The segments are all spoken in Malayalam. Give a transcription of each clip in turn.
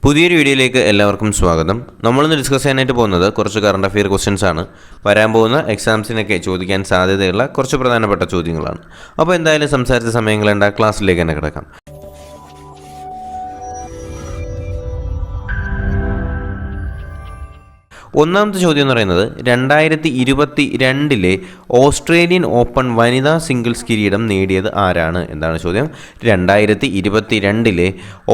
പുതിയൊരു വീഡിയോയിലേക്ക് എല്ലാവർക്കും സ്വാഗതം. നമ്മളിന്ന് ഡിസ്കസ് ചെയ്യാനായിട്ട് പോകുന്നത് കുറച്ച് കറണ്ട് അഫെയർ ക്വസ്റ്റ്യൻസ് ആണ്. വരാൻ പോകുന്ന എക്സാംസിനൊക്കെ ചോദിക്കാൻ സാധ്യതയുള്ള കുറച്ച് പ്രധാനപ്പെട്ട ചോദ്യങ്ങളാണ്. അപ്പോൾ എന്തായാലും സംസാരിച്ച സമയങ്ങളുണ്ട്, ക്ലാസ്സിലേക്ക് തന്നെ കിടക്കാം. ഒന്നാമത്തെ ചോദ്യം എന്ന് പറയുന്നത് 2022 ഓസ്ട്രേലിയൻ ഓപ്പൺ വനിതാ സിംഗിൾസ് കിരീടം നേടിയത് ആരാണ്? എന്താണ് ചോദ്യം? 2022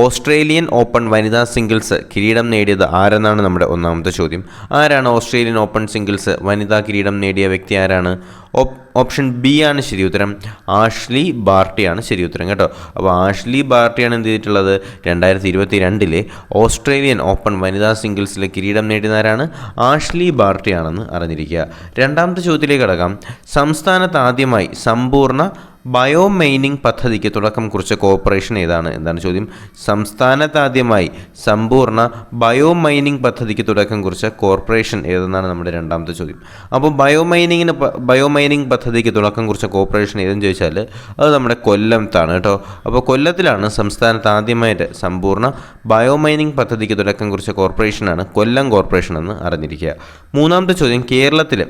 ഓസ്ട്രേലിയൻ ഓപ്പൺ വനിതാ സിംഗിൾസ് കിരീടം നേടിയത് ആരെന്നാണ് നമ്മുടെ ഒന്നാമത്തെ ചോദ്യം. ആരാണ് ഓസ്ട്രേലിയൻ ഓപ്പൺ സിംഗിൾസ് വനിതാ കിരീടം നേടിയ വ്യക്തി? ആരാണ്? ഓപ്ഷൻ ബി ആണ് ശരി ഉത്തരം. ആഷ്ലി ബാർട്ടിയാണ് ശരി ഉത്തരം കേട്ടോ. അപ്പോൾ ആഷ്ലി ബാർട്ടിയാണ് എന്ത് ചെയ്തിട്ടുള്ളത്? 2022 ഓസ്ട്രേലിയൻ ഓപ്പൺ വനിതാ സിംഗിൾസിലെ കിരീടം നേടിയതാരാണ്? ആഷ്ലി ബാർട്ടിയാണെന്ന് അറിഞ്ഞിരിക്കുക. രണ്ടാമത്തെ ചോദ്യത്തിലേക്ക് കടക്കാം. സംസ്ഥാനത്ത് ആദ്യമായി സമ്പൂർണ്ണ ബയോമൈനിങ് പദ്ധതിക്ക് തുടക്കം കുറിച്ച കോർപ്പറേഷൻ ഏതാണ്? എന്താണ് ചോദ്യം? സംസ്ഥാനത്ത് ആദ്യമായി സമ്പൂർണ്ണ ബയോമൈനിങ് പദ്ധതിക്ക് തുടക്കം കുറിച്ച കോർപ്പറേഷൻ ഏതെന്നാണ് നമ്മുടെ രണ്ടാമത്തെ ചോദ്യം. അപ്പോൾ ബയോമൈനിങ് പദ്ധതിക്ക് തുടക്കം കുറിച്ച കോർപ്പറേഷൻ ഏതെന്ന് ചോദിച്ചാൽ അത് നമ്മുടെ കൊല്ലത്താണ് കേട്ടോ. അപ്പോൾ കൊല്ലത്തിലാണ് സംസ്ഥാനത്ത് ആദ്യമായിട്ട് സമ്പൂർണ്ണ ബയോമൈനിങ് പദ്ധതിക്ക് തുടക്കം കുറിച്ച കോർപ്പറേഷനാണ് കൊല്ലം കോർപ്പറേഷൻ എന്ന് അറിഞ്ഞിരിക്കുക. മൂന്നാമത്തെ ചോദ്യം. കേരളത്തിൽ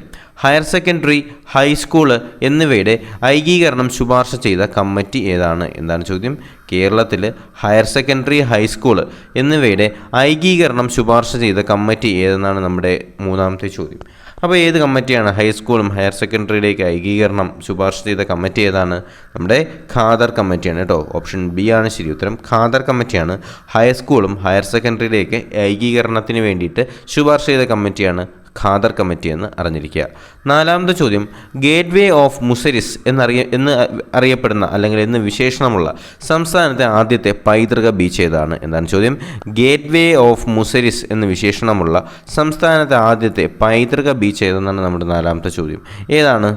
ഹയർ സെക്കൻഡറി, ഹൈസ്കൂള് എന്നിവയുടെ ഐകീകരണം ശുപാർശ ചെയ്ത കമ്മിറ്റി ഏതാണ്? എന്താണ് ചോദ്യം? കേരളത്തിൽ ഹയർ സെക്കൻഡറി, ഹൈസ്കൂള് എന്നിവയുടെ ഐകീകരണം ശുപാർശ ചെയ്ത കമ്മിറ്റി ഏതെന്നാണ് നമ്മുടെ മൂന്നാമത്തെ ചോദ്യം. അപ്പോൾ ഏത് കമ്മിറ്റിയാണ് ഹൈസ്കൂളും ഹയർ സെക്കൻഡറിയിലേക്ക് ഐകീകരണം ശുപാർശ ചെയ്ത കമ്മിറ്റി ഏതാണ്? നമ്മുടെ ഖാദർ കമ്മിറ്റിയാണ് കേട്ടോ. ഓപ്ഷൻ ബി ആണ് ശരി ഉത്തരം. ഖാദർ കമ്മിറ്റിയാണ് ഹൈസ്കൂളും ഹയർ സെക്കൻഡറിയിലേക്ക് ഐകീകരണത്തിന് വേണ്ടിയിട്ട് ശുപാർശ ചെയ്ത കമ്മിറ്റിയാണ് ഖാദർ കമ്മിറ്റി എന്ന് അറിഞ്ഞിരിക്കുക. നാലാമത്തെ ചോദ്യം. ഗേറ്റ് വേ ഓഫ് മുസരിസ് എന്ന് അറിയപ്പെടുന്ന അല്ലെങ്കിൽ എന്ന് വിശേഷണമുള്ള സംസ്ഥാനത്തെ ആദ്യത്തെ പൈതൃക ബീച്ച് ഏതാണ്? എന്താണ് ചോദ്യം? ഗേറ്റ് വേ ഓഫ് മുസരിസ് എന്ന് വിശേഷണമുള്ള സംസ്ഥാനത്തെ ആദ്യത്തെ പൈതൃക ബീച്ച് ഏതെന്നാണ് നമ്മുടെ നാലാമത്തെ ചോദ്യം. ഏതാണ്?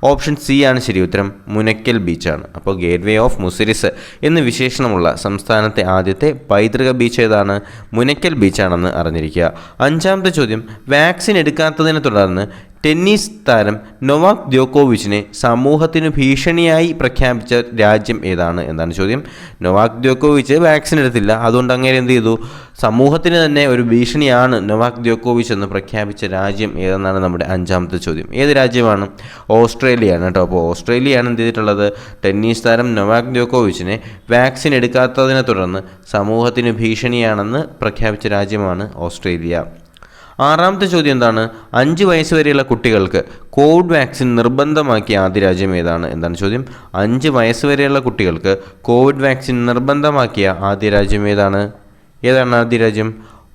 ഓപ്ഷൻ സി ആണ് ശരി ഉത്തരം. മുനക്കൽ ബീച്ചാണ്. അപ്പോൾ ഗേറ്റ് വേ ഓഫ് മുസിരിസ് എന്ന് വിശേഷണമുള്ള സംസ്ഥാനത്തെ ആദ്യത്തെ പൈതൃക ബീച്ച് ഏതാണ്? മുനക്കൽ ബീച്ചാണെന്ന് അറിഞ്ഞിരിക്കുക. അഞ്ചാമത്തെ ചോദ്യം. വാക്സിൻ എടുക്കാത്തതിനെ തുടർന്ന് ടെന്നീസ് താരം നൊവാക് ദ്യോക്കോവിച്ചിനെ സമൂഹത്തിന് ഭീഷണിയായി പ്രഖ്യാപിച്ച രാജ്യം ഏതാണ്? എന്താണ് ചോദ്യം? നൊവാക് ദ്യോക്കോവിച്ച് വാക്സിൻ എടുത്തില്ല, അതുകൊണ്ട് അങ്ങനെ എന്ത് ചെയ്തു? സമൂഹത്തിന് തന്നെ ഒരു ഭീഷണിയാണ് നൊവാക് ദ്യോക്കോവിച്ച് എന്ന് പ്രഖ്യാപിച്ച രാജ്യം ഏതെന്നാണ് നമ്മുടെ അഞ്ചാമത്തെ ചോദ്യം. ഏത് രാജ്യമാണ്? ഓസ്ട്രേലിയയാണ് കേട്ടോ. അപ്പോൾ ഓസ്ട്രേലിയയാണ് എന്ത് ചെയ്തിട്ടുള്ളത്? ടെന്നീസ് താരം നൊവാക് ദ്യോക്കോവിച്ചിനെ വാക്സിൻ എടുക്കാത്തതിനെ തുടർന്ന് സമൂഹത്തിന് ഭീഷണിയാണെന്ന് പ്രഖ്യാപിച്ച രാജ്യമാണ് ഓസ്ട്രേലിയ. ആറാമത്തെ ചോദ്യം എന്താണ്? 5 വയസ്സ് വരെയുള്ള കുട്ടികൾക്ക് കോവിഡ് വാക്സിൻ നിർബന്ധമാക്കിയ ആദ്യ രാജ്യം ഏതാണ്? എന്താണ് ചോദ്യം? 5 വയസ്സ് വരെയുള്ള കുട്ടികൾക്ക് കോവിഡ് വാക്സിൻ നിർബന്ധമാക്കിയ ആദ്യ രാജ്യം ഏതാണ്? ആദ്യ രാജ്യം?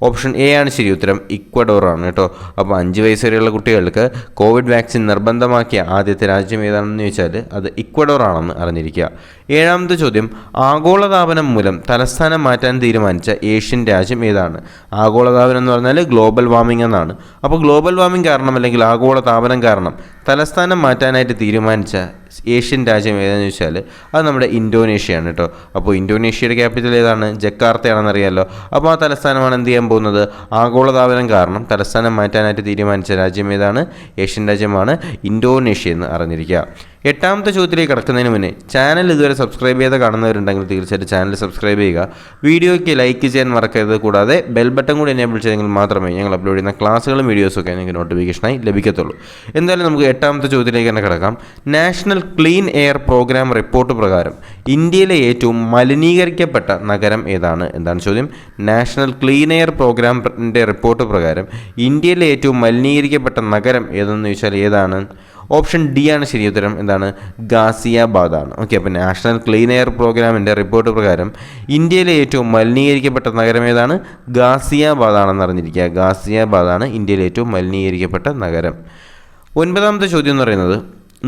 ഓപ്ഷൻ എ ആണ് ശരി ഉത്തരം. ഇക്വഡോർ ആണ് കേട്ടോ. അപ്പോൾ 5 വയസ്സ് വരെയുള്ള കുട്ടികൾക്ക് കോവിഡ് വാക്സിൻ നിർബന്ധമാക്കിയ ആദ്യത്തെ രാജ്യം ഏതാണെന്ന് ചോദിച്ചാൽ അത് ഇക്വഡോർ ആണെന്ന് അറിഞ്ഞിരിക്കുക. ഏഴാമത്തെ ചോദ്യം. ആഗോളതാപനം മൂലം തലസ്ഥാനം മാറ്റാൻ തീരുമാനിച്ച ഏഷ്യൻ രാജ്യം ഏതാണ്? ആഗോളതാപനം എന്ന് പറഞ്ഞാൽ ഗ്ലോബൽ വാർമിംഗ് എന്നാണ്. അപ്പോൾ ഗ്ലോബൽ വാർമിംഗ് കാരണം അല്ലെങ്കിൽ ആഗോളതാപനം കാരണം തലസ്ഥാനം മാറ്റാനായിട്ട് തീരുമാനിച്ച ഏഷ്യൻ രാജ്യം ഏതാണെന്ന് ചോദിച്ചാൽ അത് നമ്മുടെ ഇന്തോനേഷ്യയാണ് കേട്ടോ. അപ്പോൾ ഇന്തോനേഷ്യയുടെ ക്യാപിറ്റൽ ഏതാണ്? ജക്കാർത്തയാണെന്ന് അറിയാമല്ലോ. അപ്പോൾ ആ തലസ്ഥാനമാണ് എന്ത് ചെയ്യാൻ പോകുന്നത്? ആഗോളതാപനം കാരണം തലസ്ഥാനം മാറ്റാനായിട്ട് തീരുമാനിച്ച രാജ്യം ഏതാണ്? ഏഷ്യൻ രാജ്യമാണ് ഇന്തോനേഷ്യ എന്ന് അറിഞ്ഞിരിക്കുക. എട്ടാമത്തെ ചോദ്യത്തിലേക്ക് കടക്കുന്നതിന് മുന്നേ ചാനൽ ഇതുവരെ സബ്സ്ക്രൈബ് ചെയ്ത് കാണുന്നവരുണ്ടെങ്കിൽ തീർച്ചയായിട്ടും ചാനൽ സബ്സ്ക്രൈബ് ചെയ്യുക. വീഡിയോയ്ക്ക് ലൈക്ക് ചെയ്യാൻ മറക്കരുത്. കൂടാതെ ബെൽ ബട്ടൺ കൂടി എനേബിൾ ചെയ്തെങ്കിൽ മാത്രമേ ഞങ്ങൾ അപ്ലോഡ് ചെയ്യുന്ന ക്ലാസ്സുകളും വീഡിയോസൊക്കെ നിങ്ങൾക്ക് നോട്ടിഫിക്കേഷനായി ലഭിക്കത്തുള്ളൂ. എന്തായാലും നമുക്ക് എട്ടാമത്തെ ചോദ്യത്തിലേക്ക് തന്നെ കിടക്കാം. National clean air programme report പ്രകാരം ഇന്ത്യയിലെ ഏറ്റവും മലിനീകരിക്കപ്പെട്ട നഗരം ഏതാണ്? എന്താണ് ചോദ്യം? നാഷണൽ ക്ലീൻ എയർ പ്രോഗ്രാമിൻ്റെ റിപ്പോർട്ട് പ്രകാരം ഇന്ത്യയിലെ ഏറ്റവും മലിനീകരിക്കപ്പെട്ട നഗരം ഏതെന്ന് ചോദിച്ചാൽ ഏതാണ്? ഓപ്ഷൻ ഡി ആണ് ശരി ഉത്തരം. എന്താണ്? ഗാസിയാബാദ് ആണ്. ഓക്കെ. അപ്പോൾ നാഷണൽ ക്ലീൻ എയർ പ്രോഗ്രാമിൻ്റെ റിപ്പോർട്ട് പ്രകാരം ഇന്ത്യയിലെ ഏറ്റവും മലിനീകരിക്കപ്പെട്ട നഗരം ഏതാണ്? ഗാസിയാബാദ് ആണെന്ന് അറിഞ്ഞിരിക്കുക. ഗാസിയാബാദ് ആണ് ഇന്ത്യയിലെ ഏറ്റവും മലിനീകരിക്കപ്പെട്ട നഗരം. ഒൻപതാമത്തെ ചോദ്യം എന്ന് പറയുന്നത്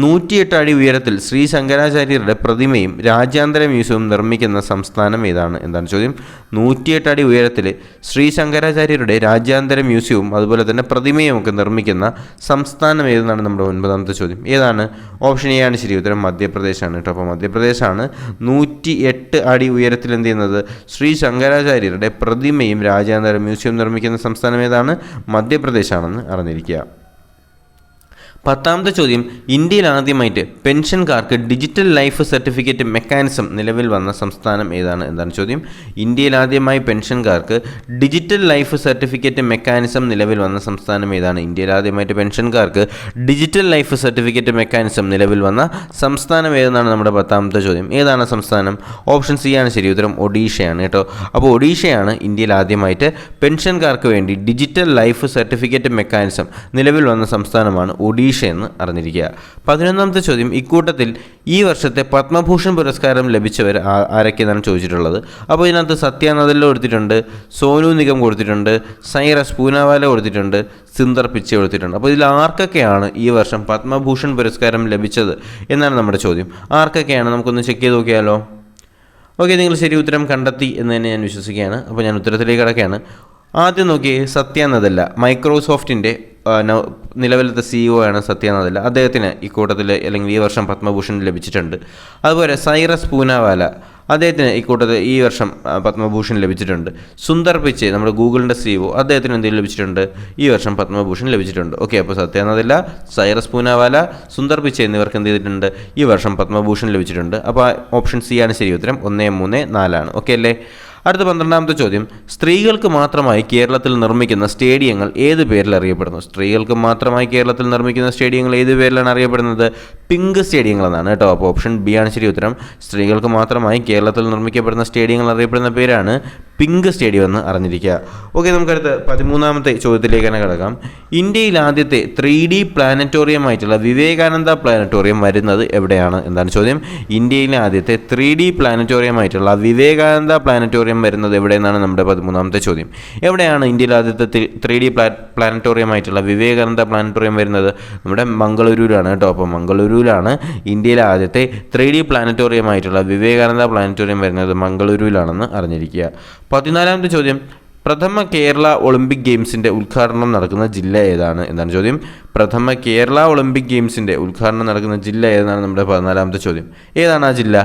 108 അടി ഉയരത്തിൽ ശ്രീ ശങ്കരാചാര്യരുടെ പ്രതിമയും രാജ്യാന്തര മ്യൂസിയവും നിർമ്മിക്കുന്ന സംസ്ഥാനം ഏതാണ്? എന്താണ് ചോദ്യം? 108 അടി ഉയരത്തിൽ ശ്രീ ശങ്കരാചാര്യരുടെ രാജ്യാന്തര മ്യൂസിയവും അതുപോലെ തന്നെ പ്രതിമയും ഒക്കെ നിർമ്മിക്കുന്ന സംസ്ഥാനം ഏതെന്നാണ് നമ്മുടെ ഒൻപതാമത്തെ ചോദ്യം. ഏതാണ്? ഓപ്ഷൻ എ ആണ് ശരി ഉത്തരം. മധ്യപ്രദേശാണ് കേട്ടോ. അപ്പോൾ മധ്യപ്രദേശാണ് 108 അടി ഉയരത്തിൽ എന്ത് ചെയ്യുന്നത്? ശ്രീ ശങ്കരാചാര്യരുടെ പ്രതിമയും രാജ്യാന്തര മ്യൂസിയം നിർമ്മിക്കുന്ന സംസ്ഥാനം ഏതാണ്? മധ്യപ്രദേശാണെന്ന് അറിഞ്ഞിരിക്കുക. 10ാമത്തെ ചോദ്യം, ഇന്ത്യയിൽ ആദ്യമായിട്ട് പെൻഷൻകാർക്ക് ഡിജിറ്റൽ ലൈഫ് സർട്ടിഫിക്കറ്റ് മെക്കാനിസം നിലവിൽ വന്ന സംസ്ഥാനം ഏതാണ്? എന്താണ് ചോദ്യം. ഇന്ത്യയിൽ ആദ്യമായി പെൻഷൻകാർക്ക് ഡിജിറ്റൽ ലൈഫ് സർട്ടിഫിക്കറ്റ് മെക്കാനിസം നിലവിൽ വന്ന സംസ്ഥാനം ഏതാണ്? ഇന്ത്യയിൽ ആദ്യമായിട്ട് പെൻഷൻകാർക്ക് ഡിജിറ്റൽ ലൈഫ് സർട്ടിഫിക്കറ്റ് മെക്കാനിസം നിലവിൽ വന്ന സംസ്ഥാനം ഏതെന്നാണ് നമ്മുടെ 10ാമത്തെ ചോദ്യം. ഏതാണ് സംസ്ഥാനം? ഓപ്ഷൻ സി ആണ് ശരി ഉത്തരം. ഒഡീഷയാണ് കേട്ടോ. അപ്പോൾ ഒഡീഷയാണ് ഇന്ത്യയിൽ ആദ്യമായിട്ട് പെൻഷൻകാർക്ക് വേണ്ടി ഡിജിറ്റൽ ലൈഫ് സർട്ടിഫിക്കറ്റ് മെക്കാനിസം നിലവിൽ വന്ന സംസ്ഥാനമാണ് ഒഡീഷ എന്ന് അറിഞ്ഞിരിക്കുക. 11ാമത്തെ ചോദ്യം, ഇക്കൂട്ടത്തിൽ ഈ വർഷത്തെ പത്മഭൂഷൺ പുരസ്കാരം ലഭിച്ചവർ ആരൊക്കെയെന്നാണ് ചോദിച്ചിട്ടുള്ളത്. അപ്പോൾ ഇതിനകത്ത് സത്യ നദല്ല കൊടുത്തിട്ടുണ്ട്, സോനു നിഗം കൊടുത്തിട്ടുണ്ട്, സൈറസ് പൂനാവാല കൊടുത്തിട്ടുണ്ട്, സുന്ദർ പിച്ചെ കൊടുത്തിട്ടുണ്ട്. അപ്പോൾ ഇതിൽ ആർക്കൊക്കെയാണ് ഈ വർഷം പത്മഭൂഷൺ പുരസ്കാരം ലഭിച്ചത് എന്നാണ് നമ്മുടെ ചോദ്യം. ആർക്കൊക്കെയാണ് നമുക്കൊന്ന് ചെക്ക് ചെയ്ത് നോക്കിയാലോ. ഓക്കെ, നിങ്ങൾ ശരി ഉത്തരം കണ്ടെത്തി എന്ന് തന്നെ ഞാൻ വിശ്വസിക്കുകയാണ്. അപ്പോൾ ഞാൻ ഉത്തരത്തിലേക്ക് കിടക്കുകയാണ്. ആദ്യം നോക്കിയേ, സത്യ നദല്ല, മൈക്രോസോഫ്റ്റിൻ്റെ നിലവിലത്തെ CEO ആണ് സത്യ നദല്ല. അദ്ദേഹത്തിന് ഈ കൂട്ടത്തിൽ അല്ലെങ്കിൽ ഈ വർഷം പത്മഭൂഷൺ ലഭിച്ചിട്ടുണ്ട്. അതുപോലെ സൈറസ് പൂനാവാല, അദ്ദേഹത്തിന് ഈ കൂട്ടത്തിൽ ഈ വർഷം പത്മഭൂഷൺ ലഭിച്ചിട്ടുണ്ട്. സുന്ദർ പിച്ചെ, നമ്മുടെ ഗൂഗിളിൻ്റെ CEO, അദ്ദേഹത്തിന് എന്തെങ്കിലും ലഭിച്ചിട്ടുണ്ട്? ഈ വർഷം പത്മഭൂഷൺ ലഭിച്ചിട്ടുണ്ട്. ഓക്കെ, അപ്പോൾ സത്യ നദല്ല, സൈറസ് പൂനാവാല, സുന്ദർ പിച്ചെ എന്നിവർക്ക് എന്ത് ചെയ്തിട്ടുണ്ട്? ഈ വർഷം പത്മഭൂഷൺ ലഭിച്ചിട്ടുണ്ട്. അപ്പോൾ ഓപ്ഷൻ സി ആണ് ശരി ഉത്തരം. 1, 3, 4 ഓക്കെ അല്ലേ. അടുത്ത 12ാമത്തെ ചോദ്യം, സ്ത്രീകൾക്ക് മാത്രമായി കേരളത്തിൽ നിർമ്മിക്കുന്ന സ്റ്റേഡിയങ്ങൾ ഏത് പേരിൽ അറിയപ്പെടുന്നു? സ്ത്രീകൾക്ക് മാത്രമായി കേരളത്തിൽ നിർമ്മിക്കുന്ന സ്റ്റേഡിയങ്ങൾ ഏത് പേരിലാണ് അറിയപ്പെടുന്നത്? പിങ്ക് സ്റ്റേഡിയങ്ങൾ എന്നാണ് കേട്ടോ. അപ്പോൾ ഓപ്ഷൻ ബി ആണ് ശരി ഉത്തരം. സ്ത്രീകൾക്ക് മാത്രമായി കേരളത്തിൽ നിർമ്മിക്കപ്പെടുന്ന സ്റ്റേഡിയങ്ങൾ അറിയപ്പെടുന്ന പേരാണ് പിങ്ക് സ്റ്റേഡിയം എന്ന് അറിഞ്ഞിരിക്കുക. ഓക്കെ, നമുക്കടുത്ത് 13ാമത്തെ ചോദ്യത്തിലേക്ക് തന്നെ കിടക്കാം. ഇന്ത്യയിൽ ആദ്യത്തെ 3D പ്ലാനറ്റോറിയം ആയിട്ടുള്ള വിവേകാനന്ദ പ്ലാനറ്റോറിയം വരുന്നത് എവിടെയാണ്? എന്താണ് ചോദ്യം. ഇന്ത്യയിലെ ആദ്യത്തെ 3D പ്ലാനറ്റോറിയം ആയിട്ടുള്ള വിവേകാനന്ദ പ്ലാനറ്റോറിയം വരുന്നത് എവിടെയെന്നാണ് നമ്മുടെ 13ാമത്തെ ചോദ്യം. എവിടെയാണ് ഇന്ത്യയിൽ ആദ്യത്തെ 3D പ്ലാനറ്റോറിയം ആയിട്ടുള്ള വിവേകാനന്ദ പ്ലാനറ്റോറിയം വരുന്നത്? നമ്മുടെ മംഗളൂരുവിലാണ് കേട്ടോ. അപ്പോൾ മംഗളൂരുവിലാണ് ഇന്ത്യയിലെ ആദ്യത്തെ 3D പ്ലാനറ്റോറിയം ആയിട്ടുള്ള വിവേകാനന്ദ പ്ലാനറ്റോറിയം വരുന്നത് മംഗളൂരുവിലാണെന്ന് അറിഞ്ഞിരിക്കുക. 14ാമത്തെ ചോദ്യം, പ്രഥമ കേരള ഒളിമ്പിക് ഗെയിംസിൻ്റെ ഉദ്ഘാടനം നടക്കുന്ന ജില്ല ഏതാണ്? എന്താണ് ചോദ്യം. പ്രഥമ കേരള ഒളിമ്പിക് ഗെയിംസിൻ്റെ ഉദ്ഘാടനം നടക്കുന്ന ജില്ല ഏതാണ്? നമ്മുടെ 14ാമത്തെ ചോദ്യം. ഏതാണ് ആ ജില്ല?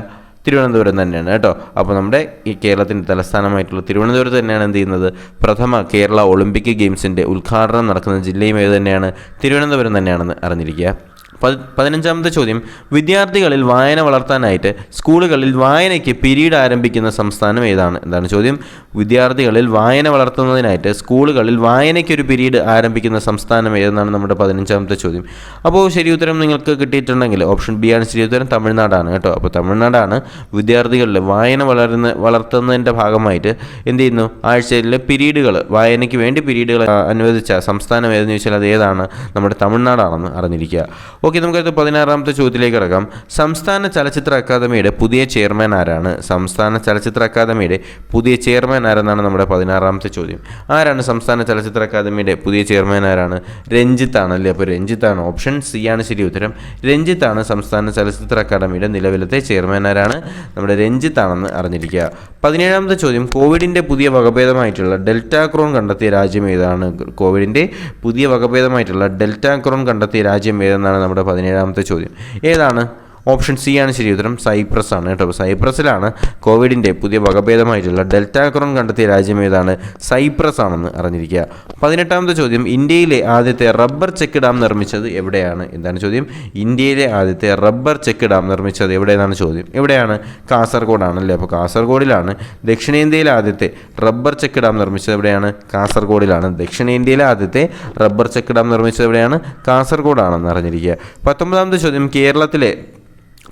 തിരുവനന്തപുരം തന്നെയാണ് കേട്ടോ. അപ്പോൾ നമ്മുടെ ഈ കേരളത്തിൻ്റെ തലസ്ഥാനമായിട്ടുള്ള തിരുവനന്തപുരത്ത് തന്നെയാണ് എന്ത് ചെയ്യുന്നത്? പ്രഥമ കേരള ഒളിമ്പിക് ഗെയിംസിൻ്റെ ഉദ്ഘാടനം നടക്കുന്ന ജില്ലയും ഏത് തന്നെയാണ്? തിരുവനന്തപുരം തന്നെയാണെന്ന് അറിഞ്ഞിരിക്കുക. 15ാമത്തെ ചോദ്യം, വിദ്യാർത്ഥികളിൽ വായന വളർത്താനായിട്ട് സ്കൂളുകളിൽ വായനയ്ക്ക് പിരീഡ് ആരംഭിക്കുന്ന സംസ്ഥാനം ഏതാണ്? എന്താണ് ചോദ്യം. വിദ്യാർത്ഥികളിൽ വായന വളർത്തുന്നതിനായിട്ട് സ്കൂളുകളിൽ വായനയ്ക്കൊരു പിരീഡ് ആരംഭിക്കുന്ന സംസ്ഥാനം ഏതെന്നാണ് നമ്മുടെ 15ാമത്തെ ചോദ്യം. അപ്പോൾ ശരി ഉത്തരം നിങ്ങൾക്ക് കിട്ടിയിട്ടുണ്ടെങ്കിൽ ഓപ്ഷൻ ബി ആണ് ശരി ഉത്തരം. തമിഴ്നാടാണ് കേട്ടോ. അപ്പോൾ തമിഴ്നാടാണ് വിദ്യാർത്ഥികളിൽ വായന വളർത്തുന്നതിൻ്റെ ഭാഗമായിട്ട് എന്ത് ചെയ്യുന്നു? ആഴ്ചയിലെ പിരീഡുകൾ, വായനയ്ക്ക് വേണ്ടി പിരീഡുകൾ അനുവദിച്ച സംസ്ഥാനം ഏതെന്ന് ചോദിച്ചാൽ അത് ഏതാണ്? നമ്മുടെ തമിഴ്നാടാണെന്ന് അറിഞ്ഞിരിക്കുക. ഓക്കെ, നമുക്കത് 16ാമത്തെ ചോദ്യത്തിലേക്ക് കിടക്കാം. സംസ്ഥാന ചലച്ചിത്ര അക്കാദമിയുടെ പുതിയ ചെയർമാൻ ആരാണ്? സംസ്ഥാന ചലച്ചിത്ര അക്കാദമിയുടെ പുതിയ ചെയർമാൻ ആരെന്നാണ് നമ്മുടെ 16ാമത്തെ ചോദ്യം. ആരാണ് സംസ്ഥാന ചലച്ചിത്ര അക്കാദമിയുടെ പുതിയ ചെയർമാൻ? ആരാണ്? രഞ്ജിത്താണ് അല്ലേ. അപ്പോൾ രഞ്ജിത്താണ്. ഓപ്ഷൻ സി ആണ് ശരി ഉത്തരം. രഞ്ജിത്താണ് സംസ്ഥാന ചലച്ചിത്ര അക്കാദമിയുടെ നിലവിലത്തെ ചെയർമാൻ. ആരാണ്? നമ്മുടെ രഞ്ജിത്താണെന്ന് അറിഞ്ഞിരിക്കുക. 17ാമത്തെ ചോദ്യം, കോവിഡിൻ്റെ പുതിയ വകഭേദമായിട്ടുള്ള ഡെൽറ്റാക്രോൺ കണ്ടെത്തിയ രാജ്യം ഏതാണ്? കോവിഡിൻ്റെ പുതിയ വകഭേദമായിട്ടുള്ള ഡെൽറ്റാക്രോൺ കണ്ടെത്തിയ രാജ്യം ഏതെന്നാണ് നമ്മുടെ 17ാമത്തെ ചോദ്യം. ഏതാണ്? ഓപ്ഷൻ സി ആണ് ശരി ഉത്തരം. സൈപ്രസ് ആണ് കേട്ടോ. സൈപ്രസിലാണ് കോവിഡിൻ്റെ പുതിയ വകഭേദമായിട്ടുള്ള ഡെൽറ്റാക്രോൺ കണ്ടെത്തിയ രാജ്യം ഏതാണ്? സൈപ്രസ് ആണെന്ന് അറിഞ്ഞിരിക്കുക. 18ാമത്തെ ചോദ്യം, ഇന്ത്യയിലെ ആദ്യത്തെ റബ്ബർ ചെക്ക് ഡാം നിർമ്മിച്ചത് എവിടെയാണ്? എന്താണ് ചോദ്യം. ഇന്ത്യയിലെ ആദ്യത്തെ റബ്ബർ ചെക്ക് ഡാം നിർമ്മിച്ചത് എവിടെയെന്നാണ് ചോദ്യം. എവിടെയാണ്? കാസർഗോഡാണല്ലേ. അപ്പോൾ കാസർഗോഡിലാണ്. ദക്ഷിണേന്ത്യയിലെ ആദ്യത്തെ റബ്ബർ ചെക്ക് ഡാം നിർമ്മിച്ചത് എവിടെയാണ്? കാസർഗോഡിലാണ്. ദക്ഷിണേന്ത്യയിലെ ആദ്യത്തെ റബ്ബർ ചെക്ക് ഡാം നിർമ്മിച്ചത് എവിടെയാണ്? കാസർഗോഡാണെന്ന് അറിഞ്ഞിരിക്കുക. 19ാമത്തെ ചോദ്യം, കേരളത്തിലെ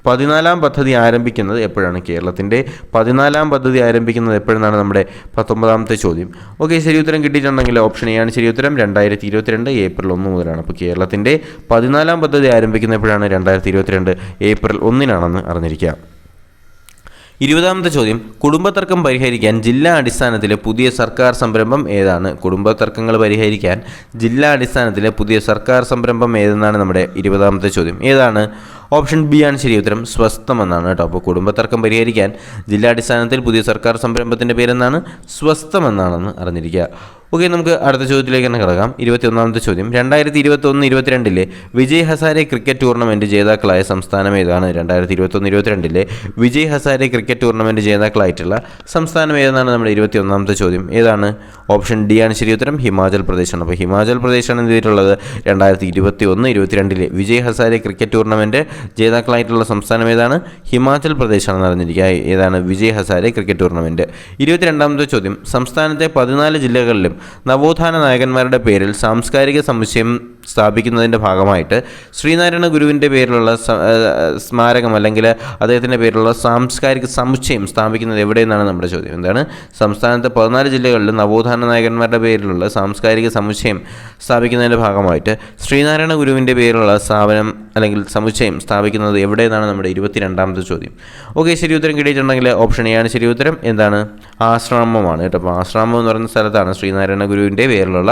14ാം പദ്ധതി ആരംഭിക്കുന്നത് എപ്പോഴാണ്? കേരളത്തിൻ്റെ 14ാം പദ്ധതി ആരംഭിക്കുന്നത് എപ്പോഴെന്നാണ് നമ്മുടെ 19ാമത്തെ ചോദ്യം. ഓക്കെ, ശരി ഉത്തരം കിട്ടിയിട്ടുണ്ടെങ്കിൽ ഓപ്ഷൻ എ ആണ് ശരി ഉത്തരം. 2022 ഏപ്രിൽ 1 മുതലാണ്. അപ്പോൾ കേരളത്തിൻ്റെ 14ാം പദ്ധതി ആരംഭിക്കുന്ന എപ്പോഴാണ്? 2022 ഏപ്രിൽ 1-നാണെന്ന് അറിഞ്ഞിരിക്കുക. 20ാമത്തെ ചോദ്യം, കുടുംബതർക്കം പരിഹരിക്കാൻ ജില്ലാ അടിസ്ഥാനത്തിലെ പുതിയ സർക്കാർ സംരംഭം ഏതാണ്? കുടുംബതർക്കങ്ങൾ പരിഹരിക്കാൻ ജില്ലാ അടിസ്ഥാനത്തിലെ പുതിയ സർക്കാർ സംരംഭം ഏതെന്നാണ് നമ്മുടെ 20ാമത്തെ ചോദ്യം. ഏതാണ്? ഓപ്ഷൻ ബി ആണ് ശരി ഉത്തരം. സ്വസ്ഥം എന്നാണ് കേട്ടോ. അപ്പോൾ കുടുംബതർക്കം പരിഹരിക്കാൻ ജില്ലാടിസ്ഥാനത്തിൽ പുതിയ സർക്കാർ സംരംഭത്തിൻ്റെ പേരെന്താണ്? സ്വസ്ഥം എന്നാണെന്ന് അറിഞ്ഞിരിക്കുക. ഓക്കെ, നമുക്ക് അടുത്ത ചോദ്യത്തിലേക്ക് തന്നെ കിടക്കാം. 21ാമത്തെ ചോദ്യം, 2021-22 വിജയ് ഹസാരെ ക്രിക്കറ്റ് ടൂർണമെൻറ്റ് ജേതാക്കളായ സംസ്ഥാനം ഏതാണ്? 2021-22 വിജയ് ഹസാരെ ക്രിക്കറ്റ് ടൂർണമെൻറ്റ് ജേതാക്കളായിട്ടുള്ള സംസ്ഥാനം ഏതെന്നാണ് നമ്മുടെ 21ാമത്തെ ചോദ്യം. ഏതാണ്? ഓപ്ഷൻ ഡി ആണ് ശരി ഉത്തരം, ഹിമാചൽ പ്രദേശാണ്. അപ്പോൾ ഹിമാചൽ പ്രദേശാണ് എന്ത് ചെയ്തിട്ടുള്ളത് 2021-22 വിജയ് ഹസാരെ ക്രിക്കറ്റ് ടൂർണമെൻറ്റ് ജേതാക്കളായിട്ടുള്ള സംസ്ഥാനം ഏതാണ്? ഹിമാചൽ പ്രദേശാണെന്ന് അറിഞ്ഞിരിക്കുക. ഏതാണ്? Vijay Hazare cricket tournament. 22ാമത്തെ ചോദ്യം, സംസ്ഥാനത്തെ 14 ജില്ലകളിലും നവോത്ഥാന നായകന്മാരുടെ പേരിൽ സാംസ്കാരിക സമുച്ചയം സ്ഥാപിക്കുന്നതിൻ്റെ ഭാഗമായിട്ട് ശ്രീനാരായണ ഗുരുവിൻ്റെ പേരിലുള്ള സ്മാരകം അല്ലെങ്കിൽ അദ്ദേഹത്തിൻ്റെ പേരിലുള്ള സാംസ്കാരിക സമുച്ചയം സ്ഥാപിക്കുന്നത് എവിടെയെന്നാണ് നമ്മുടെ ചോദ്യം. എന്താണ്? സംസ്ഥാനത്തെ 14 ജില്ലകളിലും നവോത്ഥാന നായകന്മാരുടെ പേരിലുള്ള സാംസ്കാരിക സമുച്ചയം സ്ഥാപിക്കുന്നതിൻ്റെ ഭാഗമായിട്ട് ശ്രീനാരായണ ഗുരുവിൻ്റെ പേരിലുള്ള സ്ഥാപനം അല്ലെങ്കിൽ സമുച്ചയം സ്ഥാപിക്കുന്നത് എവിടെയെന്നാണ് നമ്മുടെ 22ാമത്തെ ചോദ്യം. ഓക്കെ, ശരി ഉത്തരം കിട്ടിയിട്ടുണ്ടെങ്കിൽ ഓപ്ഷൻ എ ആണ് ശരി ഉത്തരം. എന്താണ്? ആശ്രമമാണ് കേട്ടോ. അപ്പോൾ ആശ്രമം എന്ന് പറയുന്ന സ്ഥലത്താണ് ശ്രീനാരായണ ഗുരുവിൻ്റെ പേരിലുള്ള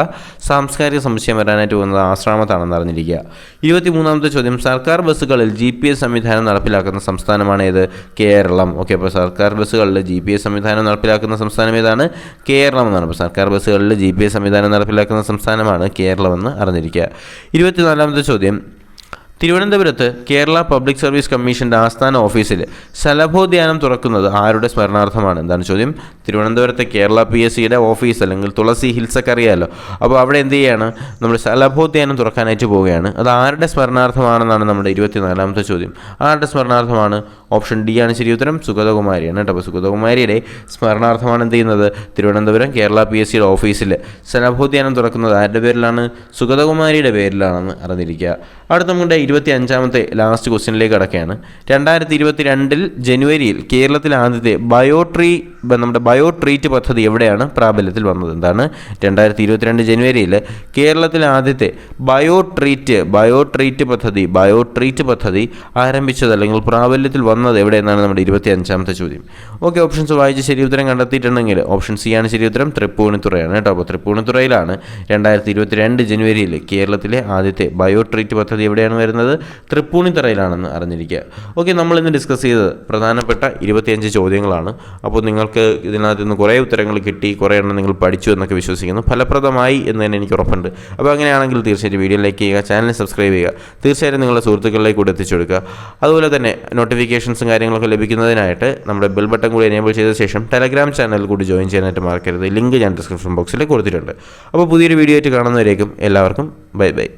സാംസ്കാരിക സമുച്ചയം വരാനായിട്ട് പോകുന്നത് ആശ്രമത്താണെന്ന് അറിഞ്ഞിരിക്കുക. 23ാമത്തെ ചോദ്യം, സർക്കാർ ബസ്സുകളിൽ GPS സംവിധാനം നടപ്പിലാക്കുന്ന സംസ്ഥാനമാണ് ഏത്? കേരളം. ഓക്കെ, അപ്പോൾ സർക്കാർ ബസ്സുകളിൽ GPS സംവിധാനം നടപ്പിലാക്കുന്ന സംസ്ഥാനം ഏതാണ്? കേരളം എന്നാണ്. അപ്പോൾ സർക്കാർ ബസ്സുകളിൽ GPS സംവിധാനം നടപ്പിലാക്കുന്ന സംസ്ഥാനമാണ് കേരളമെന്ന് അറിഞ്ഞിരിക്കുക. 24ാമത്തെ ചോദ്യം, തിരുവനന്തപുരത്ത് കേരള പബ്ലിക് സർവീസ് കമ്മീഷൻ്റെ ആസ്ഥാന ഓഫീസിൽ ശലഭോദ്യാനം തുറക്കുന്നത് ആരുടെ സ്മരണാർത്ഥമാണ്? എന്താണ് ചോദ്യം? തിരുവനന്തപുരത്തെ കേരള PSCയുടെ ഓഫീസ് അല്ലെങ്കിൽ തുളസി ഹിൽസ് ഒക്കെ അറിയാമല്ലോ. അപ്പോൾ അവിടെ എന്ത് ചെയ്യുകയാണ്? നമ്മൾ ശലഭോദ്യാനം തുറക്കാനായിട്ട് പോവുകയാണ്. അത് ആരുടെ സ്മരണാർത്ഥമാണെന്നാണ് നമ്മുടെ 24ാമത്തെ ചോദ്യം. ആരുടെ സ്മരണാർത്ഥമാണ്? ഓപ്ഷൻ ഡി ആണ് ശരി ഉത്തരം, സുഗതകുമാരിയാണ് കേട്ടോ. അപ്പോൾ സുഗതകുമാരിയുടെ സ്മരണാർത്ഥമാണ് എന്ത് ചെയ്യുന്നത്? തിരുവനന്തപുരം കേരള PSCയുടെ ഓഫീസിൽ ശലഭോദ്യാനം തുറക്കുന്നത് ആരുടെ പേരിലാണ്? സുഗതകുമാരിയുടെ പേരിലാണെന്ന് അറിഞ്ഞിരിക്കുക. അടുത്ത നമ്മുടെ 25ാമത്തെ ലാസ്റ്റ് ക്വസ്റ്റ്യനിലേക്ക് കടക്കുകയാണ്. 2022 ജനുവരിയിൽ കേരളത്തിലെ ആദ്യത്തെ ബയോ ട്രീറ്റ് പദ്ധതി എവിടെയാണ് പ്രാബല്യത്തിൽ വന്നത്? എന്താണ്? 2022 ജനുവരിയിൽ കേരളത്തിലെ ആദ്യത്തെ ബയോ ട്രീറ്റ് പദ്ധതി ആരംഭിച്ചത് അല്ലെങ്കിൽ പ്രാബല്യത്തിൽ വന്നത് എവിടെയെന്നാണ് നമ്മുടെ 25ാമത്തെ ചോദ്യം. ഓക്കെ, ഓപ്ഷൻസ് വായിച്ച് ശരി ഉത്തരം കണ്ടെത്തിയിട്ടുണ്ടെങ്കിൽ ഓപ്ഷൻ സി ആണ് ശരി ഉത്തരം, തൃപ്പൂണിത്തുറയാണ് കേട്ടോ. അപ്പോൾ തൃപ്പൂണിത്തുറയിലാണ് 2022 ജനുവരിയിൽ കേരളത്തിലെ ആദ്യത്തെ ബയോ ട്രീറ്റ് പദ്ധതി എവിടെയാണ് വരുന്നത്? തൃപ്പൂണിത്തുറയിലാണെന്ന് അറിഞ്ഞിരിക്കുക. ഓക്കെ, നമ്മളിന്ന് ഡിസ്കസ് ചെയ്തത് പ്രധാനപ്പെട്ട 25 ചോദ്യങ്ങളാണ്. അപ്പോൾ നിങ്ങൾക്ക് ഇതിനകത്ത് നിന്ന് കുറേ ഉത്തരങ്ങൾ കിട്ടി, കുറേ എണ്ണം നിങ്ങൾ പഠിച്ചു എന്നൊക്കെ വിശ്വസിക്കുന്നു. ഫലപ്രദമായി എന്ന് തന്നെ എനിക്ക് ഉറപ്പുണ്ട്. അപ്പോൾ അങ്ങനെയാണെങ്കിൽ തീർച്ചയായിട്ടും വീഡിയോ ലൈക്ക് ചെയ്യുക, ചാനൽ സബ്സ്ക്രൈബ് ചെയ്യുക, തീർച്ചയായിട്ടും നിങ്ങളുടെ സുഹൃത്തുക്കളിലേക്ക് കൂടി എത്തിച്ചു കൊടുക്കുക. അതുപോലെ തന്നെ നോട്ടിഫിക്കേഷൻസും കാര്യങ്ങളൊക്കെ ലഭിക്കുന്നതിനായിട്ട് നമ്മുടെ ബെൽ ബട്ടൺ കൂടി എനേബിൾ ചെയ്ത ശേഷം ടെലഗ്രാം ചാനൽ കൂടി ജോയിൻ ചെയ്യാനായിട്ട് മറക്കരുത്. ലിങ്ക് ഞാൻ ഡിസ്ക്രിപ്ഷൻ ബോക്സിൽ കൊടുത്തിട്ടുണ്ട്. അപ്പോൾ പുതിയൊരു വീഡിയോ ആയിട്ട് കാണുന്നവരേക്കും എല്ലാവർക്കും ബൈ ബൈ.